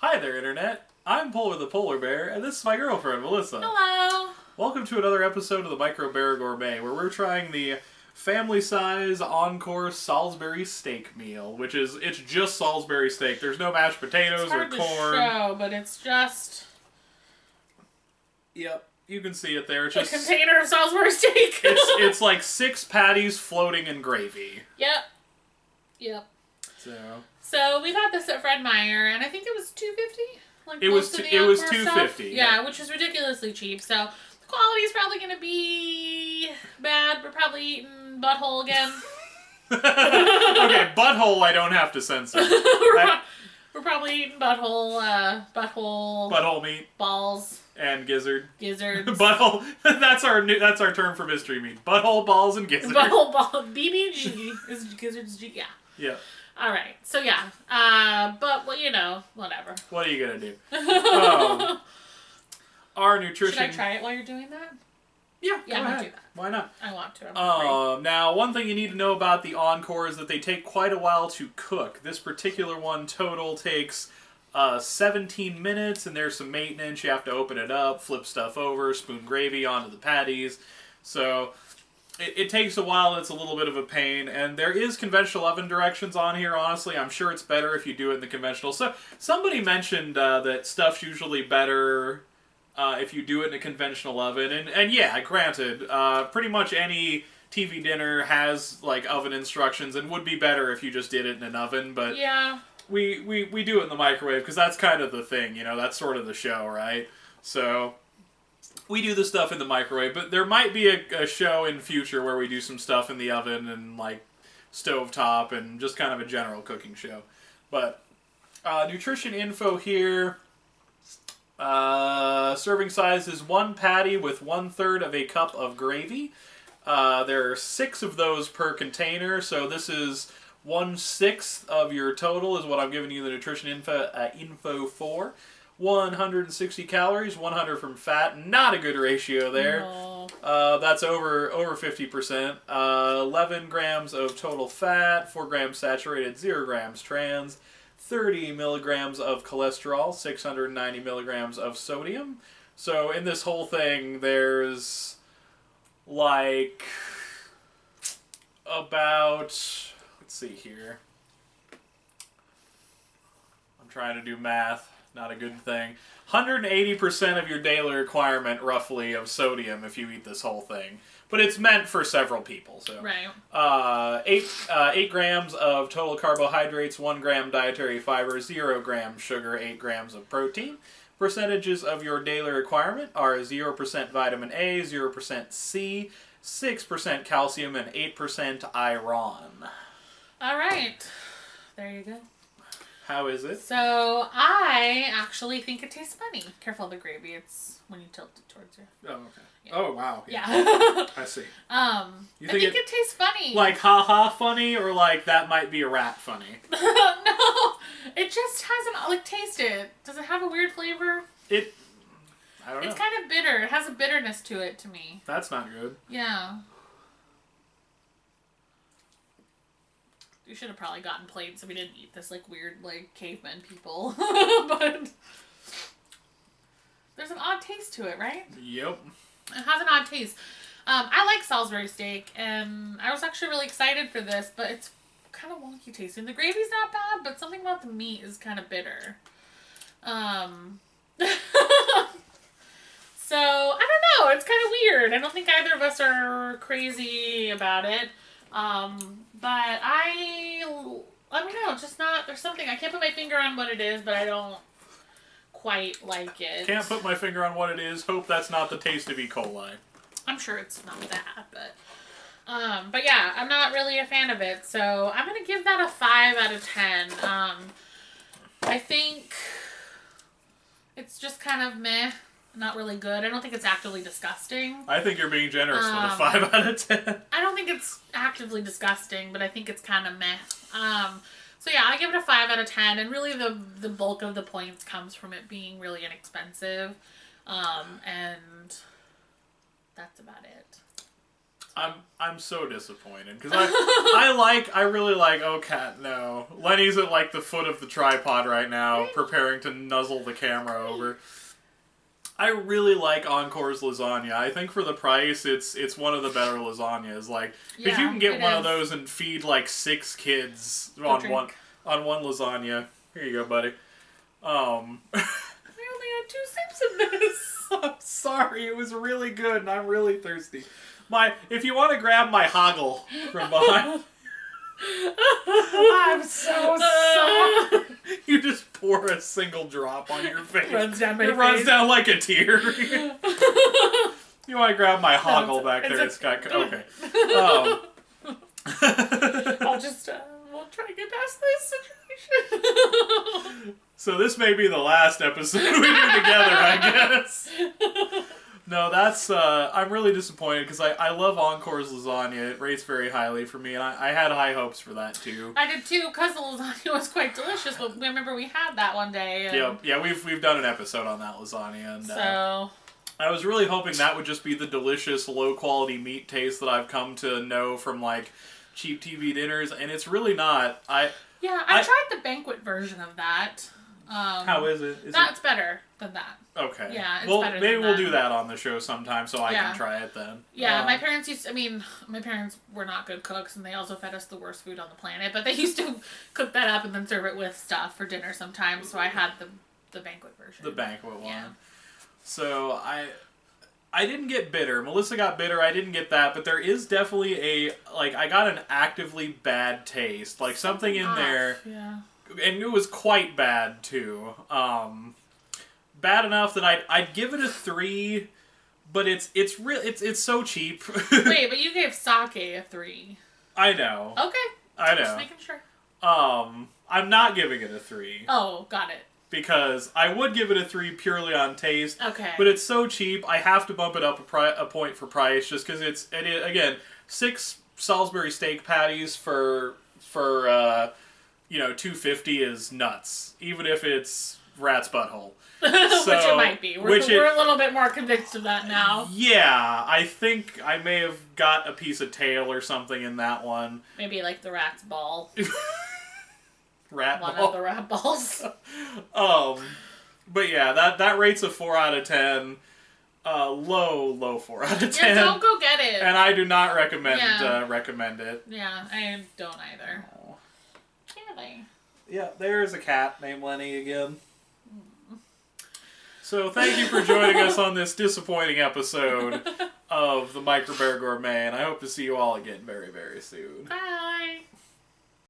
Hi there, Internet. I'm Polar the Polar Bear, and this is my girlfriend, Melissa. Hello! Welcome to another episode of the Microbear Gourmet, where we're trying the family-size Oncor Salisbury Steak meal, it's just Salisbury steak. There's no mashed potatoes or corn. It's hard to show, but it's just... Yep, you can see it there. It's a just container of Salisbury steak. it's like 6 patties floating in gravy. Yep. So we got this at Fred Meyer, and I think it was $2.50. It was $2.50. Yeah, which is ridiculously cheap. So the quality is probably going to be bad. We're probably eating butthole again. Okay, butthole I don't have to censor. We're probably eating butthole meat, balls, and gizzards. Butthole. That's our term for mystery meat. Butthole, balls, and gizzards. Butthole ball. BBG is gizzards G. Yeah. Yeah. All right. So yeah. But well, whatever. What are you gonna do? Our nutrition. Should I try it while you're doing that? Yeah. I'm gonna do that. Why not? I want to. Now, one thing you need to know about the Oncor is that they take quite a while to cook. This particular one total takes 17 minutes, and there's some maintenance. You have to open it up, flip stuff over, spoon gravy onto the patties. So it takes a while. It's a little bit of a pain, and there is conventional oven directions on here. Honestly, I'm sure it's better if you do it in the conventional. So somebody mentioned that stuff's usually better if you do it in a conventional oven, and yeah, granted, pretty much any TV dinner has like oven instructions, and would be better if you just did it in an oven. But yeah, we do it in the microwave because that's kind of the thing, that's sort of the show, right? So we do the stuff in the microwave, but there might be a show in future where we do some stuff in the oven and like stovetop and just kind of a general cooking show. But nutrition info here. Serving size is 1 patty with 1/3 of a cup of gravy. There are 6 of those per container, so this is 1/6 of your total is what I'm giving you the nutrition info for. 160 calories, 100 from fat. Not a good ratio there. No. That's over 50%. 11 grams of total fat, 4 grams saturated, 0 grams trans. 30 milligrams of cholesterol, 690 milligrams of sodium. So in this whole thing, there's like about, let's see here. I'm trying to do math, not a good thing. 180% of your daily requirement, roughly, of sodium if you eat this whole thing. But it's meant for several people. So right. 8 grams of total carbohydrates, 1 gram dietary fiber, 0 grams sugar, 8 grams of protein. Percentages of your daily requirement are 0% vitamin A, 0% C, 6% calcium, and 8% iron. All right. There you go. How is it? So, I actually think it tastes funny. Careful of the gravy. It's when you tilt it towards you. Oh, okay. Yeah. Oh, wow. Yeah. I see. I think it tastes funny. Like, ha-ha funny, or like, that might be a rat funny? No. It just hasn't, like, taste it. Does it have a weird flavor? I don't know. It's kind of bitter. It has a bitterness to it, to me. That's not good. Yeah. We should have probably gotten plates so we didn't eat this, like, weird, like, caveman people. But there's an odd taste to it, right? Yep. It has an odd taste. I like Salisbury steak, and I was actually really excited for this, but it's kind of wonky tasting. The gravy's not bad, but something about the meat is kind of bitter. So, I don't know. It's kind of weird. I don't think either of us are crazy about it. But I don't know, just not, there's something, I can't put my finger on what it is, but I don't quite like it. Can't put my finger on what it is, hope that's not the taste of E. coli. I'm sure it's not that, but yeah, I'm not really a fan of it, so I'm gonna give that a 5 out of 10. I think it's just kind of meh. Not really good. I don't think it's actively disgusting. I think you're being generous with a 5 out of 10. I don't think it's actively disgusting, but I think it's kind of meh. So yeah, I give it a 5 out of 10, and really the bulk of the points comes from it being really inexpensive, and that's about it. I'm so disappointed because I really like Oh Cat No. Lenny's at like the foot of the tripod right now, preparing to nuzzle the camera over. I really like Encore's lasagna. I think for the price, it's one of the better lasagnas. Like, because you can get one of those and feed like 6 kids on one lasagna. Here you go, buddy. We only had 2 sips of this. I'm sorry, it was really good, and I'm really thirsty. If you want to grab my hoggle from behind. I'm so sorry. You just pour a single drop on your face. It runs down my face. It runs down like a tear. You want to grab my hoggle back there? It's got okay. I'll just we'll try to get past this situation. So this may be the last episode we do together, I guess. No, that's, I'm really disappointed because I love Encore's lasagna. It rates very highly for me, and I had high hopes for that, too. I did, too, because the lasagna was quite delicious, but remember we had that one day. And... Yeah, we've done an episode on that lasagna, and so... I was really hoping that would just be the delicious, low-quality meat taste that I've come to know from, like, cheap TV dinners, and it's really not. I tried the banquet version of that. How is it? That's better than that. Okay. Yeah, it's well, better maybe than we'll that. do that on the show sometime so I can try it then. Yeah, my parents my parents were not good cooks, and they also fed us the worst food on the planet, but they used to cook that up and then serve it with stuff for dinner sometimes, so I had the banquet version. The banquet one. Yeah. So I didn't get bitter. Melissa got bitter. I didn't get that, but there is definitely I got an actively bad taste. Like something in there. Yeah. And it was quite bad, too. Bad enough that I'd give it a 3, but it's so cheap. Wait, but you gave sake a 3. I know. Okay. I know. Just making sure. I'm not giving it a 3. Oh, got it. Because I would give it a 3 purely on taste. Okay. But it's so cheap, I have to bump it up a point for price, just because again, 6 Salisbury steak patties for $2.50 is nuts, even if it's rat's butthole. Which it might be. We're a little bit more convinced of that now. Yeah, I think I may have got a piece of tail or something in that one. Maybe like the rat's ball. Rat one ball. of the rat balls. But yeah, that rates a 4 out of 10. Low 4 out of 10. Yeah, don't go get it. And I do not recommend it. Yeah, I don't either. Oh. Really? Yeah, there's a cat named Lenny again. So thank you for joining us on this disappointing episode of the Microbear Gourmet, and I hope to see you all again very, very soon. Bye!